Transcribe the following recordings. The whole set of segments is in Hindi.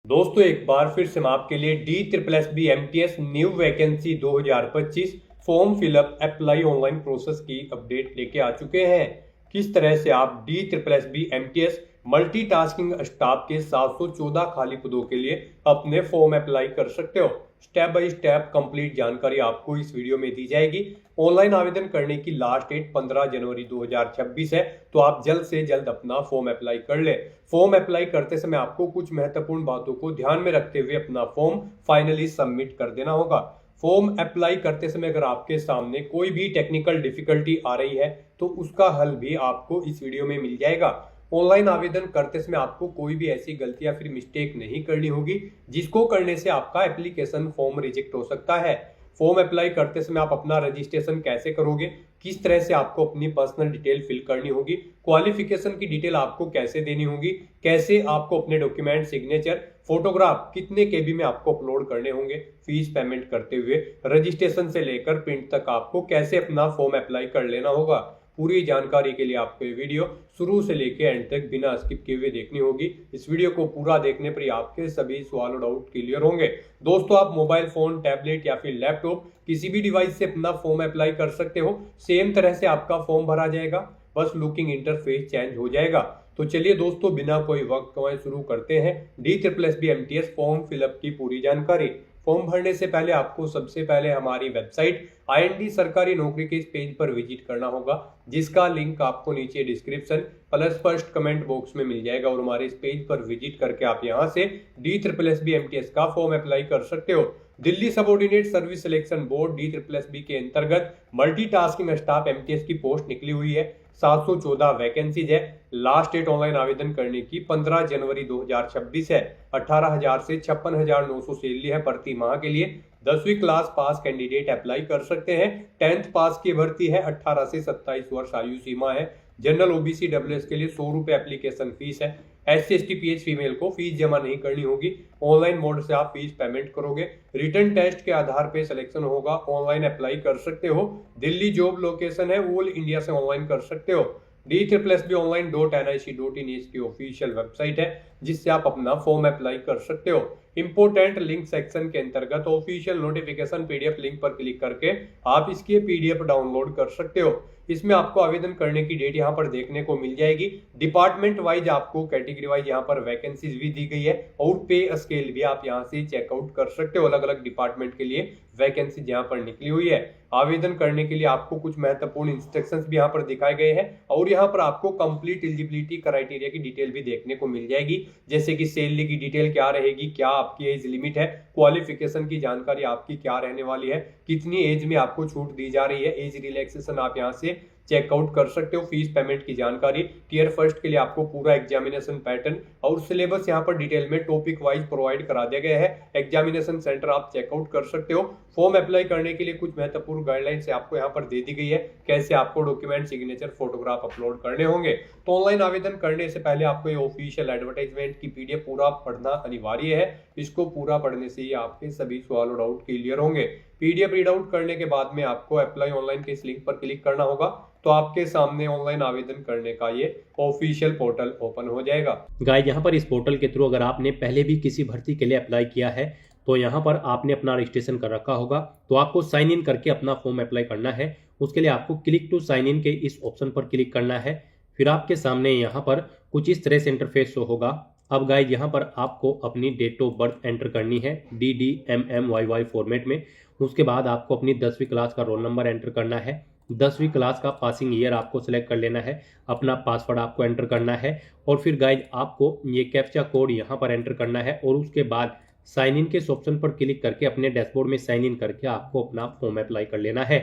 दोस्तों एक बार फिर से मैं आपके लिए D SSSB MTS new vacancy 2025 form fill up apply online process की अपडेट लेके आ चुके हैं। किस तरह से आप D SSSB MTS multitasking staff के 714 खाली पदों के लिए अपने फॉर्म अप्लाई कर सकते हो। स्टेप बाय स्टेप कंप्लीट जानकारी आपको इस वीडियो में दी जाएगी। ऑनलाइन आवेदन करने की लास्ट डेट 15 जनवरी 2026 है, तो आप जल्द से जल्द अपना फॉर्म अप्लाई कर ले। फॉर्म अप्लाई करते समय आपको कुछ महत्वपूर्ण बातों को ध्यान में रखते हुए अपना फॉर्म फाइनली सबमिट कर देना होगा। फॉर्म अप्लाई करते समय अगर आपके सामने कोई भी टेक्निकल डिफिकल्टी आ रही है तो उसका हल भी आपको इस वीडियो में मिल जाएगा। ऑनलाइन आवेदन करते समय आपको कोई भी ऐसी गलती या फिर मिस्टेक नहीं करनी होगी जिसको करने से आपका एप्लीकेशन फॉर्म रिजेक्ट हो सकता है। फॉर्म अप्लाई करते समय आप अपना रजिस्ट्रेशन कैसे करोगे, किस तरह से आपको अपनी पर्सनल डिटेल फिल करनी होगी, क्वालिफिकेशन की डिटेल आपको कैसे देनी होगी, कैसे आपको अपने डॉक्यूमेंट सिग्नेचर फोटोग्राफ कितने केबी में आपको अपलोड करने होंगे, फीस पेमेंट करते हुए रजिस्ट्रेशन से लेकर प्रिंट तक आपको कैसे अपना फॉर्म अप्लाई कर लेना होगा। पूरी जानकारी के लिए आपको ये वीडियो शुरू से लेकर एंड तक बिना स्किप किए हुए देखनी होगी। इस वीडियो को पूरा देखने पर ही आपके सभी सवाल और डाउट क्लियर होंगे। दोस्तों आप मोबाइल फोन, टैबलेट या फिर लैपटॉप किसी भी डिवाइस से अपना फॉर्म अप्लाई कर सकते हो। सेम तरह से आपका फॉर्म भरा जाएगा, बस लुकिंग इंटरफेस चेंज हो जाएगा। तो चलिए दोस्तों बिना कोई वक्त गवाए शुरू करते हैं D SSSB MTS form fill up की पूरी जानकारी। फॉर्म भरने से पहले आपको सबसे पहले हमारी वेबसाइट IND सरकारी नौकरी के इस पेज पर विजिट करना होगा, जिसका लिंक आपको नीचे description plus first comment box में मिल जाएगा। और हमारे इस पेज पर विजिट करके आप यहां से D SSSB MTS का फॉर्म अप्लाई कर सकते हो। Delhi subordinate service selection board D SSSB के अंतर्गत मल्टीटास्किंग स्टाफ MTS की पोस्ट निकली हुई है। 714 वैकेंसीज है। लास्ट डेट ऑनलाइन आवेदन करने की 15 जनवरी 2026 है। 18,000 से 56,900 सैलरी है प्रति माह के लिए। 10वीं क्लास पास कैंडिडेट अप्लाई कर सकते हैं। 10th पास की भर्ती है। 18 से 27 वर्ष आयु सीमा है। जनरल OBC WS के लिए 100 रुपए एप्लीकेशन फीस है। SC ST PH फीमेल को फीस जमा नहीं करनी होगी। ऑनलाइन मोड से आप फीस पेमेंट करोगे। रिटर्न टेस्ट के आधार पे सिलेक्शन होगा। ऑनलाइन अप्लाई कर सकते हो। दिल्ली जॉब लोकेशन है, ऑल इंडिया से ऑनलाइन कर सकते हो। D SSSBonline.nic.in इसकी ऑफिशियल वेबसाइट है, जिससे आप अपना फॉर्म अप्लाई कर सकते हो। इंपोर्टेंट लिंक सेक्शन के अंतर्गत ऑफिशियल नोटिफिकेशन PDF लिंक पर क्लिक करके आप इसकी PDF डाउनलोड कर सकते हो। इसमें आपको आवेदन करने की डेट यहाँ पर देखने को मिल जाएगी। डिपार्टमेंट वाइज आपको कैटेगरी वाइज यहाँ पर वैकेंसीज भी दी गई है और पे स्केल भी आप यहाँ से चेकआउट कर सकते हो। अलग अलग डिपार्टमेंट के लिए वैकेंसी यहाँ पर निकली हुई है। आवेदन करने के लिए आपको कुछ महत्वपूर्ण इंस्ट्रक्शंस भी यहाँ पर दिखाए गए हैं और यहाँ पर आपको कंप्लीट एलिजिबिलिटी क्राइटेरिया की डिटेल भी देखने को मिल जाएगी, जैसे कि सैलरी की डिटेल क्या रहेगी, क्या आपकी एज लिमिट है, क्वालिफिकेशन की जानकारी आपकी क्या रहने वाली है, कितनी एज में आपको छूट दी जा रही है, एज रिलैक्सेशन आप यहाँ से चेकआउट कर सकते हो। फीस पेमेंट की जानकारी, टियर फर्स्ट के लिए आपको पूरा एग्जामिनेशन पैटर्न और सिलेबस यहाँ पर डिटेल में टॉपिक वाइज प्रोवाइड करा दिया गया है। एग्जामिनेशन सेंटर आप चेकआउट कर सकते हो। फॉर्म अप्लाई करने के लिए कुछ महत्वपूर्ण गाइडलाइंस आपको यहाँ पर दे दी गई है, कैसे आपको डॉक्यूमेंट सिग्नेचर फोटोग्राफ अपलोड करने होंगे। तो ऑनलाइन आवेदन करने से पहले आपको ये ऑफिशियल एडवर्टाइजमेंट की PDF पूरा पढ़ना अनिवार्य है। इसको पूरा पढ़ने से ही आपके सभी सवाल और डाउट क्लियर होंगे। PDF रीड आउट करने के बाद में आपको अप्लाई ऑनलाइन के इस लिंक पर क्लिक करना होगा, तो आपके सामने ऑनलाइन आवेदन करने का ये ऑफिशियल पोर्टल ओपन हो जाएगा। गाइस यहाँ पर इस पोर्टल के थ्रू अगर आपने पहले भी किसी भर्ती के लिए अप्लाई किया है तो यहाँ पर आपने अपना रजिस्ट्रेशन कर रखा होगा, तो आपको साइन इन करके अपना फॉर्म अप्लाई करना है। उसके लिए आपको क्लिक टू साइन इन के इस ऑप्शन पर क्लिक करना है। फिर आपके सामने यहाँ पर कुछ इस तरह से इंटरफेस शो होगा। अब गाइस यहाँ पर आपको अपनी डेट ऑफ बर्थ एंटर करनी है DDMMYY फॉर्मेट में। उसके बाद आपको अपनी 10वीं क्लास का रोल नंबर एंटर करना है। 10वीं क्लास का पासिंग ईयर आपको सिलेक्ट कर लेना है। अपना पासवर्ड आपको एंटर करना है और फिर गाइज आपको ये कैप्चा कोड यहाँ पर एंटर करना है और उसके बाद साइन इन के इस ऑप्शन पर क्लिक करके अपने डैशबोर्ड में साइन इन करके आपको अपना फॉर्म अप्लाई कर लेना है।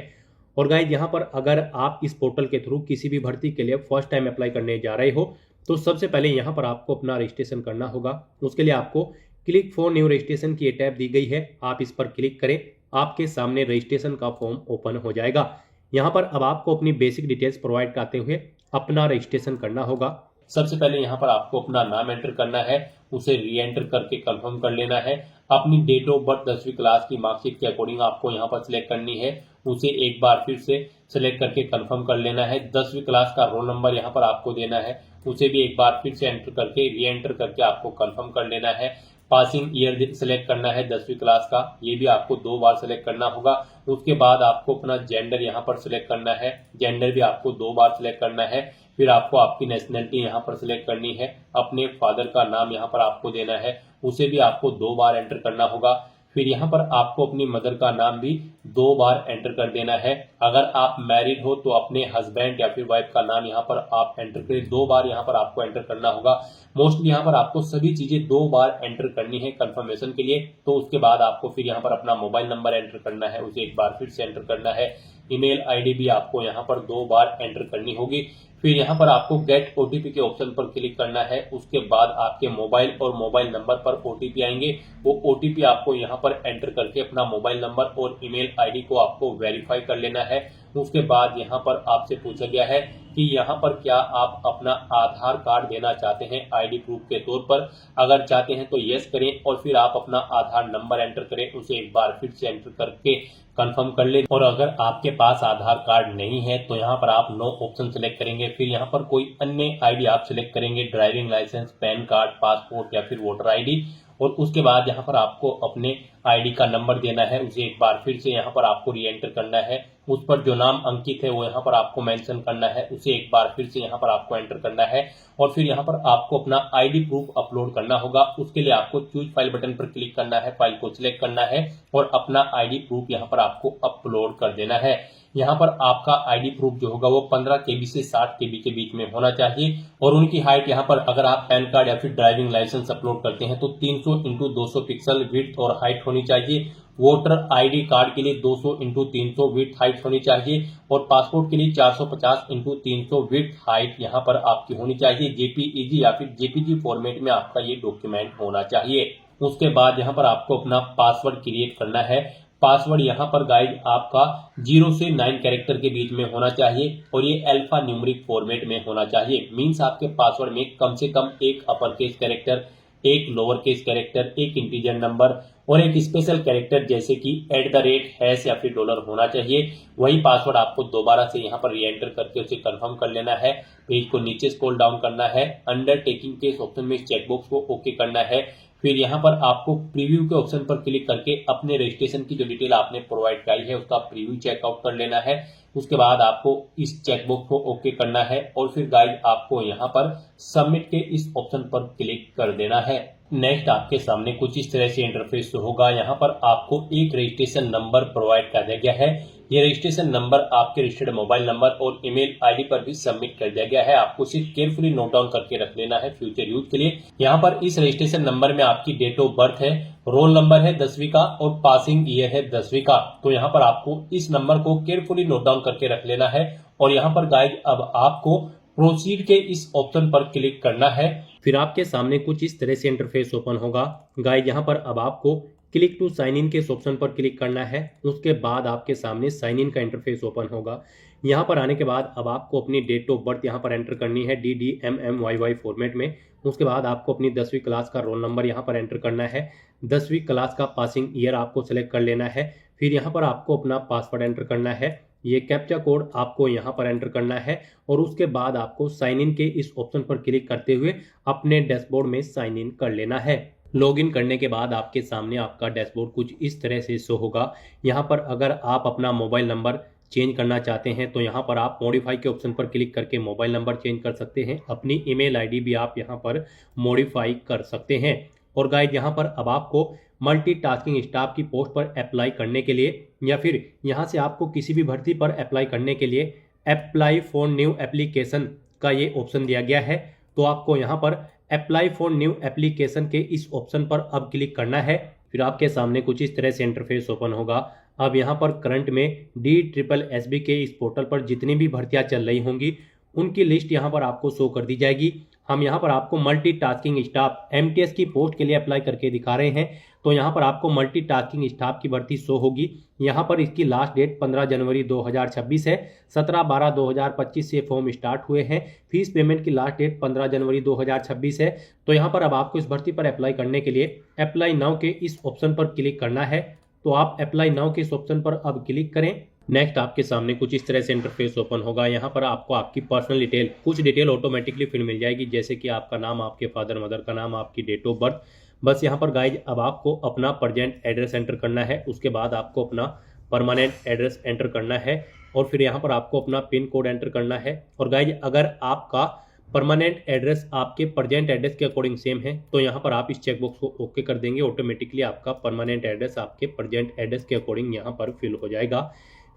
और गाइज यहाँ पर अगर आप इस पोर्टल के थ्रू किसी भी भर्ती के लिए फर्स्ट टाइम अप्लाई करने जा रहे हो तो सबसे पहले यहाँ पर आपको अपना रजिस्ट्रेशन करना होगा। उसके लिए आपको क्लिक फॉर न्यू रजिस्ट्रेशन की टैब दी गई है, आप इस पर क्लिक करें। आपके सामने रजिस्ट्रेशन का फॉर्म ओपन हो जाएगा। यहाँ पर अब आपको अपनी बेसिक डिटेल्स प्रोवाइड करते हुए अपना रजिस्ट्रेशन करना होगा। सबसे पहले यहाँ पर आपको अपना नाम एंटर करना है, उसे री एंटर करके कंफर्म कर लेना है। अपनी डेट ऑफ बर्थ 10वीं क्लास की मार्कशीट के अकॉर्डिंग आपको यहाँ पर सिलेक्ट करनी है, उसे एक बार फिर से सिलेक्ट करके कंफर्म कर लेना है। 10वीं क्लास का रोल नंबर यहाँ पर आपको देना है, उसे भी एक बार फिर से एंटर करके री एंटर करके आपको कंफर्म कर लेना है। पासिंग ईयर सेलेक्ट करना है 10वीं क्लास का, ये भी आपको 2 बार सेलेक्ट करना होगा। उसके बाद आपको अपना जेंडर यहाँ पर सिलेक्ट करना है, जेंडर भी आपको 2 बार सिलेक्ट करना है। फिर आपको आपकी नेशनलिटी यहाँ पर सिलेक्ट करनी है, अपने फादर का नाम यहाँ पर आपको देना है, उसे भी आपको 2 बार एंटर करना होगा। फिर यहाँ पर आपको अपनी मदर का नाम भी 2 बार एंटर कर देना है। अगर आप मैरिड हो तो अपने हस्बैंड या फिर वाइफ का नाम यहाँ पर आप एंटर करें, 2 बार यहाँ पर आपको एंटर करना होगा। मोस्टली यहाँ पर आपको सभी चीजें 2 बार एंटर करनी है कंफर्मेशन के लिए। तो उसके बाद आपको फिर यहाँ पर अपना मोबाइल नंबर एंटर करना है, उसे एक बार फिर से एंटर करना है। ईमेल आईडी भी आपको यहाँ पर 2 बार एंटर करनी होगी। फिर यहाँ पर आपको गेट ओटीपी के ऑप्शन पर क्लिक करना है। उसके बाद आपके मोबाइल और मोबाइल नंबर पर ओटीपी आएंगे, वो ओटीपी आपको यहाँ पर एंटर करके अपना मोबाइल नंबर और ईमेल आईडी को आपको वेरीफाई कर लेना है। उसके बाद यहाँ पर आपसे पूछा गया है कि यहाँ पर क्या आप अपना आधार कार्ड देना चाहते हैं आईडी प्रूफ के तौर पर। अगर चाहते हैं तो यस करें और फिर आप अपना आधार नंबर एंटर करें, उसे एक बार फिर से एंटर करके कंफर्म कर लें। और अगर आपके पास आधार कार्ड नहीं है तो यहाँ पर आप नो ऑप्शन सेलेक्ट करेंगे। फिर यहाँ पर कोई अन्य आईडी आप सिलेक्ट करेंगे, driving licence, PAN card, passport या फिर वोटर आईडी। और उसके बाद यहाँ पर आपको अपने आईडी का नंबर देना है, उसे एक बार फिर से यहाँ पर आपको री एंटर करना है। उस पर जो नाम अंकित है वो यहाँ पर आपको मेंशन करना है, उसे एक बार फिर से यहाँ पर आपको एंटर करना है। और फिर यहाँ पर आपको अपना आईडी प्रूफ अपलोड करना होगा। उसके लिए आपको चूज फाइल बटन पर क्लिक करना है, फाइल को सिलेक्ट करना है और अपना आईडी प्रूफ यहाँ पर आपको अपलोड कर देना है। यहाँ पर आपका आईडी प्रूफ जो होगा वो 15 KB से 60 KB के बीच में होना चाहिए। और उनकी हाइट यहाँ पर अगर आप पैन कार्ड या फिर ड्राइविंग लाइसेंस अपलोड करते हैं तो 300x200 पिक्सल विड्थ और हाइट होनी चाहिए। वोटर आईडी कार्ड के लिए 200x300 विड्थ हाइट होनी चाहिए और पासपोर्ट के लिए 450x300 विड्थ हाइट यहाँ पर आपकी होनी चाहिए। जेपीईजी या फिर जेपीजी फॉर्मेट में आपका ये डॉक्यूमेंट होना चाहिए। उसके बाद यहाँ पर आपको अपना पासवर्ड क्रिएट करना है। पासवर्ड यहाँ पर गाइड आपका 0 से 9 कैरेक्टर के बीच में होना चाहिए और ये अल्फा न्यूमेरिक फॉर्मेट में होना चाहिए। मींस आपके पासवर्ड में कम से कम एक अपर केस कैरेक्टर, एक लोअर केस कैरेक्टर, एक इंटीजर नंबर और एक स्पेशल कैरेक्टर जैसे कि @ या फिर डॉलर होना चाहिए। वही पासवर्ड आपको दोबारा से यहाँ पर री एंटर करके उसे कंफर्म कर लेना है। पेज को नीचे स्क्रॉल डाउन करना है, अंडरटेकिंग के इस ऑप्शन में इस चेकबॉक्स को ओके करना है। फिर यहाँ पर आपको प्रीव्यू के ऑप्शन पर क्लिक करके अपने रजिस्ट्रेशन की जो डिटेल आपने प्रोवाइड कराई है उसका प्रीव्यू चेकआउट कर लेना है। उसके बाद आपको इस चेकबॉक्स को ओके करना है और फिर गाइड आपको यहाँ पर सबमिट के इस ऑप्शन पर क्लिक कर देना है। नेक्स्ट आपके सामने कुछ इस तरह से इंटरफेस होगा। यहाँ पर आपको एक रजिस्ट्रेशन नंबर प्रोवाइड कर दिया गया है। ये रजिस्ट्रेशन नंबर आपके रजिस्टर्ड मोबाइल नंबर और ईमेल आईडी पर भी सबमिट कर दिया गया है। आपको सिर्फ केयरफुली नोट डाउन करके रख लेना है फ्यूचर यूज के लिए। यहाँ पर इस रजिस्ट्रेशन नंबर में आपकी डेट ऑफ बर्थ है, रोल नंबर है 10वीं का और पासिंग ईयर है 10वीं का। तो यहाँ पर आपको इस नंबर को केयरफुली नोट डाउन करके रख लेना है। और यहाँ पर गाइड अब आपको प्रोसीड के इस ऑप्शन पर क्लिक करना है। फिर आपके सामने कुछ इस तरह से इंटरफेस ओपन होगा। गाइड यहाँ पर अब आपको क्लिक टू साइन इन के इस ऑप्शन पर क्लिक करना है। उसके बाद आपके सामने साइन इन का इंटरफेस ओपन होगा। यहाँ पर आने के बाद अब आपको अपनी डेट ऑफ बर्थ यहाँ पर एंटर करनी है DDMMYY फॉर्मेट में। उसके बाद आपको अपनी 10वीं क्लास का रोल नंबर यहाँ पर एंटर करना है। 10वीं क्लास का पासिंग ईयर आपको सेलेक्ट कर लेना है। फिर यहाँ पर आपको अपना पासवर्ड एंटर करना है। ये कैप्चा कोड आपको यहाँ पर एंटर करना है और उसके बाद आपको साइन इन के इस ऑप्शन पर क्लिक करते हुए अपने डैशबोर्ड में साइन इन कर लेना है। लॉगिन करने के बाद आपके सामने आपका डैशबोर्ड कुछ इस तरह से शो होगा। यहाँ पर अगर आप अपना मोबाइल नंबर चेंज करना चाहते हैं तो यहाँ पर आप मॉडिफाई के ऑप्शन पर क्लिक करके मोबाइल नंबर चेंज कर सकते हैं। अपनी ईमेल आईडी भी आप यहाँ पर मॉडिफाई कर सकते हैं। और गाइड यहाँ पर अब आपको मल्टीटास्किंग स्टाफ की पोस्ट पर अप्लाई करने के लिए या फिर यहाँ से आपको किसी भी भर्ती पर अप्लाई करने के लिए अप्लाई फॉर न्यू एप्लीकेशन का ये ऑप्शन दिया गया है। तो आपको यहाँ पर अप्लाई फॉर न्यू एप्लीकेशन के इस ऑप्शन पर अब क्लिक करना है। फिर आपके सामने कुछ इस तरह से इंटरफेस ओपन होगा। अब यहाँ पर करंट में DSSB के इस पोर्टल पर जितनी भी भर्तियां चल रही होंगी उनकी लिस्ट यहाँ पर आपको शो कर दी जाएगी। हम यहाँ पर आपको मल्टीटास्किंग स्टाफ MTS की पोस्ट के लिए अप्लाई करके दिखा रहे हैं। तो यहाँ पर आपको मल्टीटास्किंग स्टाफ की भर्ती शो होगी। यहाँ पर इसकी लास्ट डेट 15 जनवरी 2026 है। 17/12/2025 से फॉर्म स्टार्ट हुए हैं। फीस पेमेंट की लास्ट डेट 15 जनवरी 2026 है। तो यहाँ पर अब आपको इस भर्ती पर अप्लाई करने के लिए अप्लाई नाउ के इस ऑप्शन पर क्लिक करना है। तो आप अप्लाई नाउ के इस ऑप्शन पर अब क्लिक करें। नेक्स्ट आपके सामने कुछ इस तरह से इंटरफेस ओपन होगा। यहाँ पर आपको आपकी पर्सनल डिटेल कुछ डिटेल ऑटोमेटिकली फिर मिल जाएगी, जैसे कि आपका नाम, आपके फादर मदर का नाम, आपकी डेट ऑफ बर्थ, बस यहाँ पर गाइज अब आपको अपना प्रेजेंट एड्रेस एंटर करना है, उसके बाद आपको अपना परमानेंट एड्रेस एंटर करना है और फिर यहाँ पर आपको अपना पिन कोड एंटर करना है। और गाइज अगर आपका परमानेंट एड्रेस आपके प्रेजेंट एड्रेस के अकॉर्डिंग सेम है तो यहाँ पर आप इस चेकबॉक्स को ओके कर देंगे, ऑटोमेटिकली आपका परमानेंट एड्रेस आपके प्रेजेंट एड्रेस के अकॉर्डिंग यहाँ पर फिल हो जाएगा।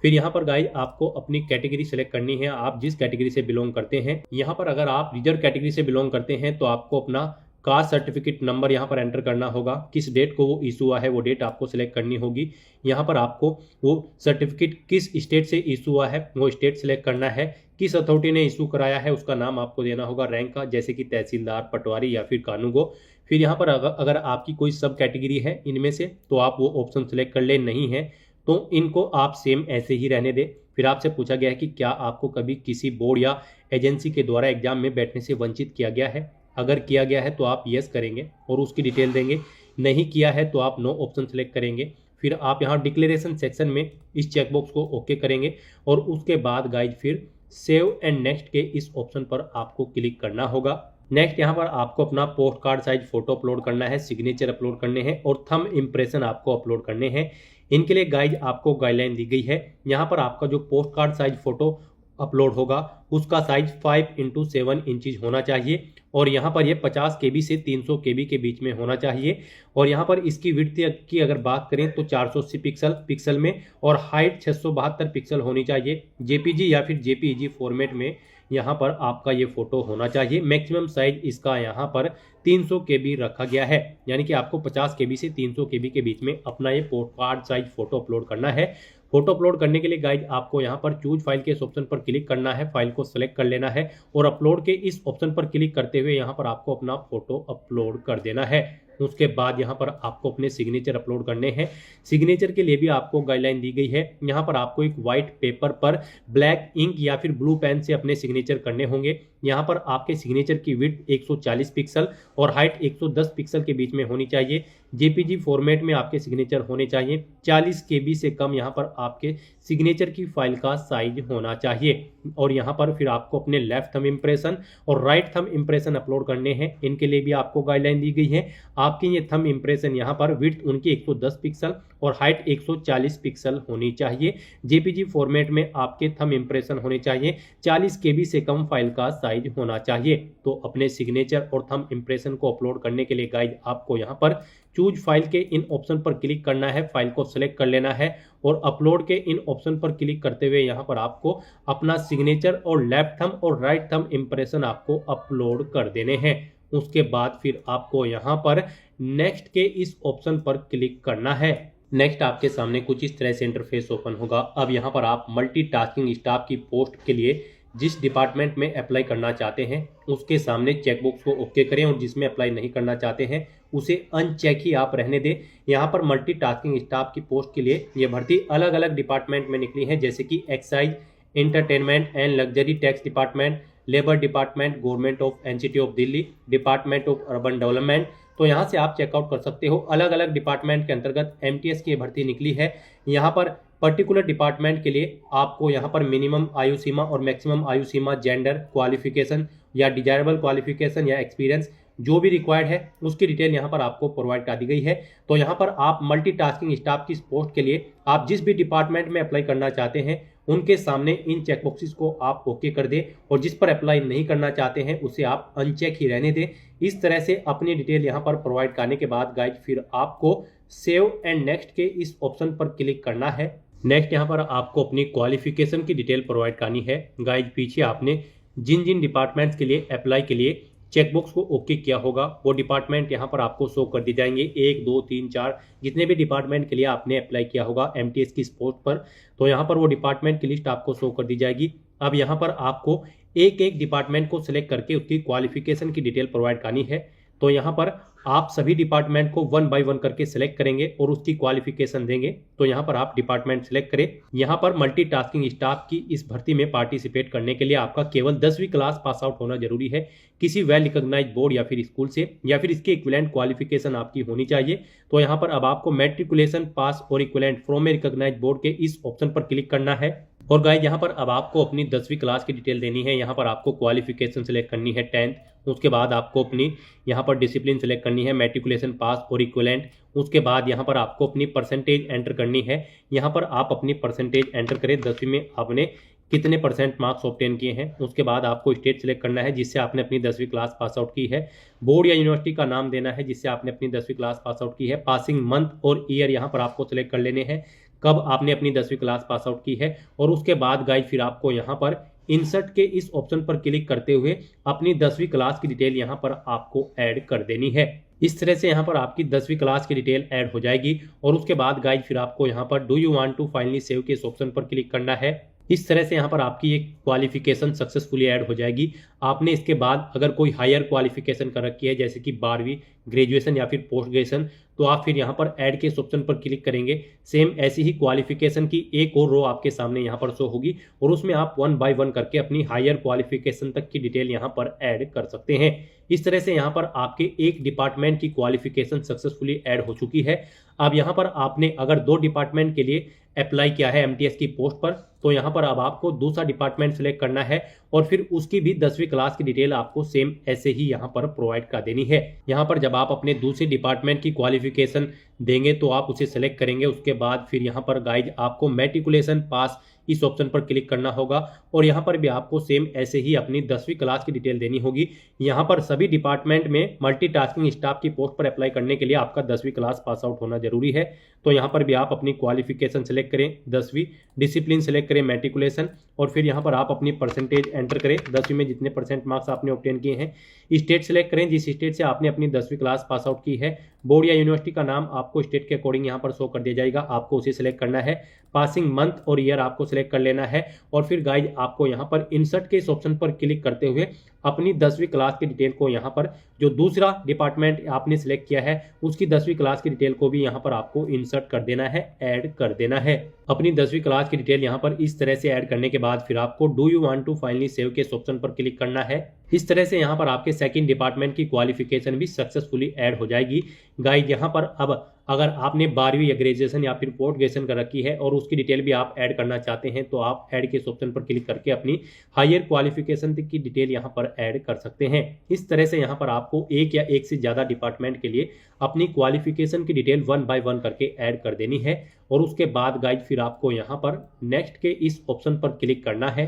फिर यहाँ पर गाइज आपको अपनी कैटेगरी सेलेक्ट करनी है, आप जिस कैटेगरी से बिलोंग करते हैं। यहाँ पर अगर आप रिजर्व कैटेगरी से बिलोंग करते हैं तो आपको अपना कास्ट सर्टिफिकेट नंबर यहाँ पर एंटर करना होगा, किस डेट को वो इशू हुआ है वो डेट आपको सिलेक्ट करनी होगी। यहाँ पर आपको वो सर्टिफिकेट किस स्टेट से इशू हुआ है वो स्टेट सिलेक्ट करना है, किस अथॉरिटी ने इशू कराया है उसका नाम आपको देना होगा रैंक का, जैसे कि तहसीलदार, पटवारी या फिर कानूगो। फिर यहाँ पर अगर आपकी कोई सब कैटेगरी है इनमें से तो आप वो ऑप्शन सेलेक्ट कर ले, नहीं है तो इनको आप सेम ऐसे ही रहने दें। फिर आपसे पूछा गया है कि क्या आपको कभी किसी बोर्ड या एजेंसी के द्वारा एग्जाम में बैठने से वंचित किया गया है, अगर किया गया है तो आप यस करेंगे और उसकी डिटेल देंगे, नहीं किया है तो आप नो ऑप्शन सेलेक्ट करेंगे। फिर आप यहाँ डिक्लेरेशन सेक्शन में इस चेकबॉक्स को ओके करेंगे और उसके बाद गाइज फिर सेव एंड नेक्स्ट के इस ऑप्शन पर आपको क्लिक करना होगा। नेक्स्ट यहाँ पर आपको अपना post card size photo upload करना है, सिग्नेचर अपलोड करने हैं और थंब इम्प्रेशन आपको अपलोड करने हैं। इनके लिए गाइज आपको गाइडलाइन दी गई है। यहाँ पर आपका जो post card size photo upload होगा उसका साइज 5x7 इंचज होना चाहिए और यहाँ पर ये 50 KB से 300 KB के बीच में होना चाहिए। और यहाँ पर इसकी विड्थ की अगर बात करें तो 480 पिक्सल में और हाइट 672 पिक्सल होनी चाहिए। JPG या फिर JPEG फॉर्मेट में यहाँ पर आपका ये फोटो होना चाहिए। मैक्सिमम साइज इसका यहाँ पर 300 KB रखा गया है, यानी कि आपको 50 KB से 300 KB के बीच में अपना ये post card size photo upload करना है। फोटो अपलोड करने के लिए गाइज आपको यहाँ पर चूज फाइल के इस ऑप्शन पर क्लिक करना है, फाइल को सेलेक्ट कर लेना है और अपलोड के इस ऑप्शन पर क्लिक करते हुए यहाँ पर आपको अपना फोटो अपलोड कर देना है। उसके बाद यहाँ पर आपको अपने सिग्नेचर अपलोड करने हैं। सिग्नेचर के लिए भी आपको गाइडलाइन दी गई है। यहाँ पर आपको एक व्हाइट पेपर पर ब्लैक इंक या फिर ब्लू पेन से अपने सिग्नेचर करने होंगे। यहाँ पर आपके सिग्नेचर की विड्थ 140 पिक्सल और हाइट 110 पिक्सल के बीच में होनी चाहिए। JPG फॉर्मेट में आपके सिग्नेचर होने चाहिए। 40 KB से कम यहाँ पर आपके सिग्नेचर की फाइल का साइज होना चाहिए। और यहाँ पर फिर आपको अपने लेफ्ट थंब इम्प्रेशन और राइट थंब इम्प्रेशन अपलोड करने हैं। इनके लिए भी आपको गाइडलाइन दी गई है। आपकी ये थंब इम्प्रेशन यहाँ पर विड्थ उनकी 110 पिक्सल और हाइट 140 पिक्सल होनी चाहिए। JPG फॉर्मेट में आपके थंब इम्प्रेशन होने चाहिए। 40 KB से कम फाइल का साइज होना चाहिए। तो अपने सिग्नेचर और थंब इम्प्रेशन को अपलोड करने के लिए गाइड आपको यहाँ पर चूज फाइल के इन ऑप्शन पर क्लिक करना है, फाइल को सिलेक्ट कर लेना है और अपलोड के इन ऑप्शन पर क्लिक करते हुए यहाँ पर आपको अपना सिग्नेचर और लेफ्ट थंब और राइट थंब इम्प्रेशन आपको अपलोड कर देने हैं। उसके बाद फिर आपको यहाँ पर नेक्स्ट के इस ऑप्शन पर क्लिक करना है। नेक्स्ट आपके सामने कुछ इस तरह से इंटरफेस ओपन होगा। अब यहाँ पर आप मल्टीटास्किंग स्टाफ की पोस्ट के लिए जिस डिपार्टमेंट में अप्लाई करना चाहते हैं उसके सामने चेकबॉक्स को ओके करें और जिसमें अप्लाई नहीं करना चाहते हैं उसे अनचेक ही आप रहने दें। यहाँ पर मल्टीटास्किंग स्टाफ की पोस्ट के लिए ये भर्ती अलग अलग डिपार्टमेंट में निकली है, जैसे कि excise, entertainment and luxury tax department, labour department, government of NCT of Delhi, department of urban development. तो यहाँ से आप चेकआउट कर सकते हो। अलग अलग डिपार्टमेंट के अंतर्गत MTS की भर्ती निकली है। यहाँ पर पर्टिकुलर डिपार्टमेंट के लिए आपको यहाँ पर मिनिमम आयु सीमा और मैक्सिमम आयु सीमा, जेंडर, क्वालिफिकेशन या डिजायरेबल क्वालिफिकेशन या एक्सपीरियंस जो भी रिक्वायर्ड है उसकी डिटेल यहाँ पर आपको प्रोवाइड कर दी गई है। तो यहाँ पर आप मल्टीटास्किंग स्टाफ की पोस्ट के लिए आप जिस भी डिपार्टमेंट में अप्लाई करना चाहते हैं उनके सामने इन चेकबॉक्सेस को आप ओके कर दें और जिस पर अप्लाई नहीं करना चाहते हैं उसे आप अनचेक ही रहने दें। इस तरह से अपनी डिटेल यहाँ पर प्रोवाइड करने के बाद गाइज फिर आपको सेव एंड नेक्स्ट के इस ऑप्शन पर क्लिक करना है। नेक्स्ट यहाँ पर आपको अपनी क्वालिफिकेशन की डिटेल प्रोवाइड करनी है। गाइज पीछे आपने जिन जिन डिपार्टमेंट्स के लिए अप्लाई के लिए चेकबॉक्स को ओके किया होगा वो डिपार्टमेंट यहाँ पर आपको शो कर दी जाएंगे। 1, 2, 3, 4 जितने भी डिपार्टमेंट के लिए आपने अप्लाई किया होगा MTS की पोस्ट पर, तो यहाँ पर वो डिपार्टमेंट की लिस्ट आपको शो कर दी जाएगी। अब यहाँ पर आपको एक एक डिपार्टमेंट को सिलेक्ट करके उसकी क्वालिफिकेशन की डिटेल प्रोवाइड करनी है। तो यहाँ पर आप सभी डिपार्टमेंट को 1 बाय 1 करके सिलेक्ट करेंगे और उसकी क्वालिफिकेशन देंगे। तो यहाँ पर आप डिपार्टमेंट सिलेक्ट करें। यहाँ पर मल्टीटास्किंग स्टाफ की इस भर्ती में पार्टिसिपेट करने के लिए आपका केवल 10वीं क्लास पास आउट होना जरूरी है, किसी वेल रिकॉग्नाइज्ड बोर्ड या फिर स्कूल से, या फिर इसके इक्विवेलेंट क्वालिफिकेशन आपकी होनी चाहिए। तो यहाँ पर अब आपको मैट्रिकुलेशन पास और equivalent from a recognised board के इस ऑप्शन पर क्लिक करना है। और गाइज यहाँ पर अब आपको अपनी 10वीं क्लास की डिटेल देनी है। यहाँ पर आपको क्वालिफिकेशन सेलेक्ट करनी है 10th, उसके बाद आपको अपनी यहाँ पर डिसिप्लिन सेलेक्ट करनी है, मैट्रिकुलेशन पास और इक्विवेलेंट। उसके बाद यहाँ पर आपको अपनी परसेंटेज एंटर करनी है। यहाँ पर आप अपनी परसेंटेज एंटर करें, 10वीं में आपने कितने परसेंट मार्क्स ऑब्टेन किए हैं। उसके बाद आपको स्टेट सेलेक्ट करना है जिससे आपने अपनी 10वीं क्लास पास आउट की है, बोर्ड या यूनिवर्सिटी का नाम देना है जिससे आपने अपनी 10वीं क्लास पास आउट की है, पासिंग मंथ और ईयर यहाँ पर आपको सेलेक्ट कर लेने हैं कब आपने अपनी 10वीं क्लास पास आउट की है। और उसके बाद गाइज फिर आपको यहाँ पर इंसर्ट के इस ऑप्शन पर क्लिक करते हुए अपनी 10वीं क्लास की डिटेल यहाँ पर आपको ऐड कर देनी है। इस तरह से यहाँ पर आपकी 10वीं क्लास की डिटेल ऐड हो जाएगी। और उसके बाद गाइज फिर आपको यहाँ पर do you want to finally save के इस ऑप्शन पर क्लिक करना है। इस तरह से यहाँ पर आपकी एक क्वालिफिकेशन सक्सेसफुली ऐड हो जाएगी। आपने इसके बाद अगर कोई हायर क्वालिफिकेशन कर रखी है जैसे कि 12वीं, ग्रेजुएशन या फिर पोस्ट ग्रेजुएशन, तो आप फिर यहाँ पर ऐड के इस ऑप्शन पर क्लिक करेंगे। सेम ऐसी ही क्वालिफिकेशन की एक और रो आपके सामने यहाँ पर शो होगी और उसमें आप 1 बाय 1 करके अपनी हायर क्वालिफिकेशन तक की डिटेल यहाँ पर ऐड कर सकते हैं। इस तरह से यहाँ पर आपके एक डिपार्टमेंट की क्वालिफिकेशन सक्सेसफुली ऐड हो चुकी है। अब यहाँ पर आपने अगर 2 डिपार्टमेंट के लिए अप्लाई किया है एमटीएस की पोस्ट पर, तो यहाँ पर अब आपको दूसरा डिपार्टमेंट सेलेक्ट करना है और फिर उसकी भी 10वीं क्लास की डिटेल आपको सेम ऐसे ही यहाँ पर प्रोवाइड कर देनी है। यहाँ पर जब आप अपने दूसरे डिपार्टमेंट की क्वालिफिकेशन देंगे तो आप उसे सेलेक्ट करेंगे। उसके बाद फिर यहाँ पर गाइज आपको मैट्रिकुलेशन पास इस ऑप्शन पर क्लिक करना होगा और यहाँ पर भी आपको सेम ऐसे ही अपनी 10वीं क्लास की डिटेल देनी होगी। यहाँ पर सभी डिपार्टमेंट में मल्टीटास्किंग स्टाफ की पोस्ट पर अप्लाई करने के लिए आपका 10वीं क्लास पास आउट होना जरूरी है। तो यहाँ पर भी आप अपनी क्वालिफिकेशन सेलेक्ट करें 10वीं, डिसिप्लिन सेलेक्ट करें मैट्रिकुलेशन और फिर यहाँ पर आप अपनी परसेंटेज एंटर करें 10वीं में जितने परसेंट मार्क्स आपने ऑब्टेन किए हैं। स्टेट सेलेक्ट करें जिस स्टेट से आपने अपनी 10वीं क्लास पास आउट की है, बोर्ड या यूनिवर्सिटी का नाम आपको स्टेट के अकॉर्डिंग यहाँ पर शो कर दिया जाएगा, आपको उसे सेलेक्ट करना है, पासिंग मंथ और ईयर आपको सेलेक्ट कर लेना है। और फिर गाइज आपको यहाँ पर इंसर्ट के इस ऑप्शन पर क्लिक करते हुए अपनी 10वीं क्लास की डिटेल को यहाँ पर जो दूसरा डिपार्टमेंट आपने सिलेक्ट किया है उसकी 10वीं क्लास की डिटेल को भी यहाँ पर आपको इंसर्ट कर देना है, ऐड कर देना है। अपनी 10वीं क्लास की डिटेल यहाँ पर इस तरह से ऐड करने के बाद फिर आपको do you want to finally save के इस ऑप्शन पर क्लिक करना है। इस तरह से यहाँ पर आपके सेकंड डिपार्टमेंट की क्वालिफिकेशन भी सक्सेसफुली ऐड हो जाएगी। गाइज यहाँ पर अब अगर आपने 12वीं या ग्रेजुएशन या फिर पोस्ट ग्रेजुएशन कर रखी है और उसकी डिटेल भी आप ऐड करना चाहते हैं तो आप ऐड के इस ऑप्शन पर क्लिक करके अपनी हायर क्वालिफिकेशन की डिटेल यहाँ पर ऐड कर सकते हैं। इस तरह से यहाँ पर आपको एक या एक से ज़्यादा डिपार्टमेंट के लिए अपनी क्वालिफिकेशन की डिटेल 1 बाय 1 करके ऐड कर देनी है। और उसके बाद गाइज फिर आपको यहाँ पर नेक्स्ट के इस ऑप्शन पर क्लिक करना है।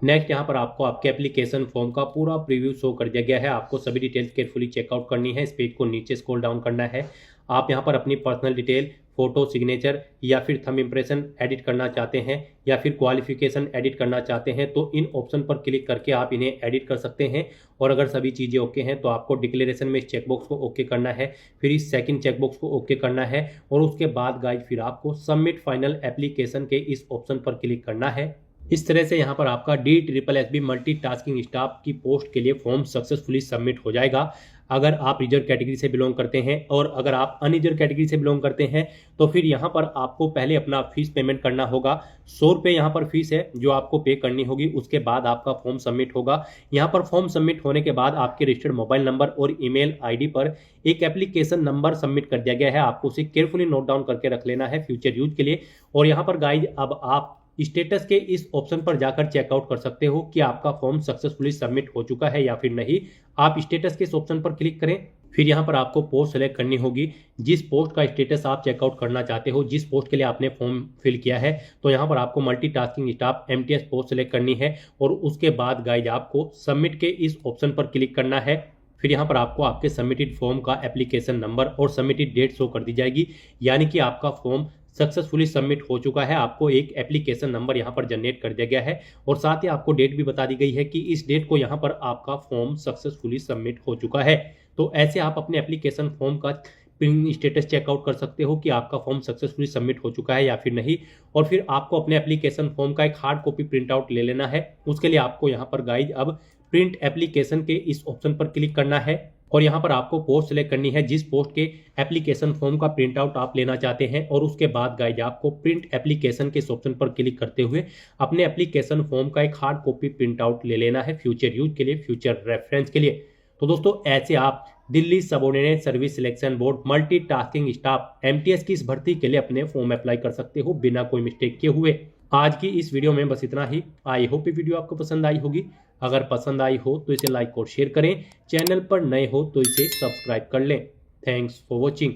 नेक्स्ट यहाँ पर आपको आपके एप्लीकेशन फॉर्म का पूरा प्रीव्यू शो कर दिया गया है। आपको सभी डिटेल्स केयरफुली चेकआउट करनी है। इस पेज को नीचे स्क्रॉल डाउन करना है। आप यहाँ पर अपनी पर्सनल डिटेल, फोटो, सिग्नेचर या फिर थंब इंप्रेशन एडिट करना चाहते हैं या फिर क्वालिफिकेशन एडिट करना चाहते हैं तो इन ऑप्शन पर क्लिक करके आप इन्हें एडिट कर सकते हैं। और अगर सभी चीज़ें ओके हैं तो आपको डिक्लेरेशन में इस चेकबॉक्स को ओके करना है, फिर इस सेकंड चेकबॉक्स को ओके करना है और उसके बाद गाइज फिर आपको सबमिट फाइनल एप्लीकेशन के इस ऑप्शन पर क्लिक करना है। इस तरह से यहाँ पर आपका DSSB मल्टीटास्किंग स्टाफ की पोस्ट के लिए फॉर्म सक्सेसफुली सबमिट हो जाएगा। अगर आप रिजर्व कैटेगरी से बिलोंग करते हैं और अगर आप अनरिजर्व कैटेगरी से बिलोंग करते हैं तो फिर यहाँ पर आपको पहले अपना फीस पेमेंट करना होगा। 100 रुपये यहाँ पर फीस है जो आपको पे करनी होगी। उसके बाद आपका फॉर्म सबमिट होगा। यहाँ पर फॉर्म सबमिट होने के बाद आपके रजिस्टर्ड मोबाइल नंबर और ईमेल आईडी पर एक एप्लीकेशन नंबर सबमिट कर दिया गया है। आपको उसे केयरफुली नोट डाउन करके रख लेना है फ्यूचर यूज के लिए। और यहाँ पर गाइज अब आप स्टेटस के इस ऑप्शन पर जाकर चेकआउट कर सकते हो कि आपका फॉर्म सक्सेसफुली सबमिट हो चुका है या फिर नहीं। आप स्टेटस के इस ऑप्शन पर क्लिक करें। फिर यहाँ पर आपको पोस्ट सेलेक्ट करनी होगी, जिस पोस्ट का स्टेटस आप चेकआउट करना चाहते हो, जिस पोस्ट के लिए आपने फॉर्म फिल किया है। तो यहाँ पर आपको multitasking staff MTS post select करनी है और उसके बाद गाइज आपको सबमिट के इस ऑप्शन पर क्लिक करना है। फिर यहाँ पर आपको आपके सबमिटेड फॉर्म का एप्लीकेशन नंबर और सबमिटेड डेट शो कर दी जाएगी, यानी कि आपका फॉर्म सक्सेसफुली सबमिट हो चुका है। आपको एक एप्लीकेशन नंबर यहाँ पर जनरेट कर दिया गया है और साथ ही आपको डेट भी बता दी गई है कि इस डेट को यहाँ पर आपका फॉर्म सक्सेसफुली सबमिट हो चुका है। तो ऐसे आप अपने एप्लीकेशन फॉर्म का स्टेटस चेकआउट कर सकते हो कि आपका फॉर्म सक्सेसफुली सबमिट हो चुका है या फिर नहीं। और फिर आपको अपने एप्लीकेशन फॉर्म का एक हार्ड कॉपी प्रिंट आउट ले लेना है। उसके लिए आपको यहाँ पर गाइज अब प्रिंट एप्लीकेशन के इस ऑप्शन पर क्लिक करना है और यहाँ पर आपको पोस्ट सेलेक्ट करनी है, जिस पोस्ट के एप्लीकेशन फॉर्म का प्रिंट आउट आप लेना चाहते हैं। और उसके बाद गाइज आपको प्रिंट एप्लीकेशन के इस ऑप्शन पर क्लिक करते हुए अपने एप्लीकेशन फॉर्म का एक हार्ड कॉपी प्रिंट आउट ले लेना है फ्यूचर यूज के लिए, फ्यूचर रेफरेंस के लिए। तो दोस्तों ऐसे आप Delhi subordinate service selection board multitasking staff MTS की इस भर्ती के लिए अपने फॉर्म अप्लाई कर सकते हो बिना कोई मिस्टेक किए हुए। आज की इस वीडियो में बस इतना ही। आई होप ये वीडियो आपको पसंद आई होगी। अगर पसंद आई हो तो इसे लाइक और शेयर करें। चैनल पर नए हो तो इसे सब्सक्राइब कर लें। Thanks for watching.